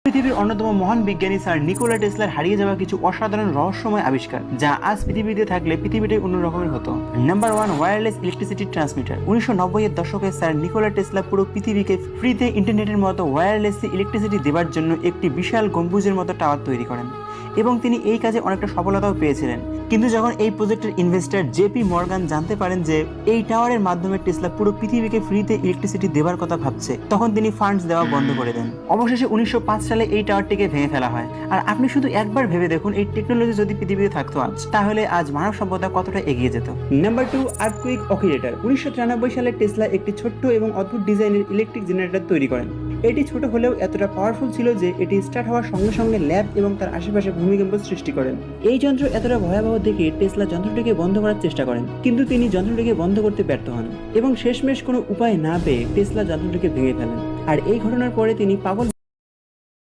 পৃথিবীর অন্যতম মহান বিজ্ঞানী স্যার নিকোলা টেসলার হারিয়ে যাওয়া কিছু অসাধারণ রহস্যময় আবিষ্কার, যা আজ পৃথিবীতে থাকলে পৃথিবীটাই অন্য রকমের হতো। Number 1, wireless electricity transmitter. 1990-এর দশকে স্যার নিকোলা টেসলা পুরো পৃথিবীকে ফ্রিতে ইন্টারনেটের মতো ওয়্যারলেসলি ইলেকট্রিসিটি দেওয়ার জন্য একটি বিশাল গম্বুজের মতো টাওয়ার তৈরি করেন এবং তিনি এই কাজে অনেকটা সফলতাও পেয়েছিলেন। কিন্তু যখন এই প্রজেক্টের ইনভেস্টর জেপি মর্গান জানতে পারেন যে এই টাওয়ারের মাধ্যমে টেসলা পুরো পৃথিবীকে ফ্রিতে ইলেকট্রিসিটি দেওয়ার কথা ভাবছে, তখন তিনি ফান্ডস দেওয়া বন্ধ করে দেন। অবশেষে 1905 সালে এই টাওয়ারটিকে ভেঙে ফেলা হয়। আর আপনি শুধু একবার ভেবে দেখুন, এই টেকনোলজি যদি পৃথিবীতে থাকতো আজ, তাহলে আজ মানব সভ্যতা কতটা এগিয়ে যেত। Number 2, earthquake oscillator. 1993 সালে টেসলা একটি ছোট্ট এবং অদ্ভুত ডিজাইনের ইলেকট্রিক জেনারেটর তৈরি করেন। এটি ছোট হলেও এতটা পাওয়ারফুল ছিল যে এটি স্টার্ট হওয়ার সঙ্গে সঙ্গে ল্যাব এবং তার আশেপাশে ভূমিকম্প সৃষ্টি করেন। এই যন্ত্র এতটা ভয়াবহ দেখে টেসলা যন্ত্রটিকে বন্ধ করার চেষ্টা করেন, কিন্তু তিনি যন্ত্রটিকে বন্ধ করতে ব্যর্থ হন এবং শেষমেশ কোনো উপায় না পেয়ে টেসলা যন্ত্রটিকে ভেঙে ফেলেন। আর এই ঘটনার পরে তিনি পাগল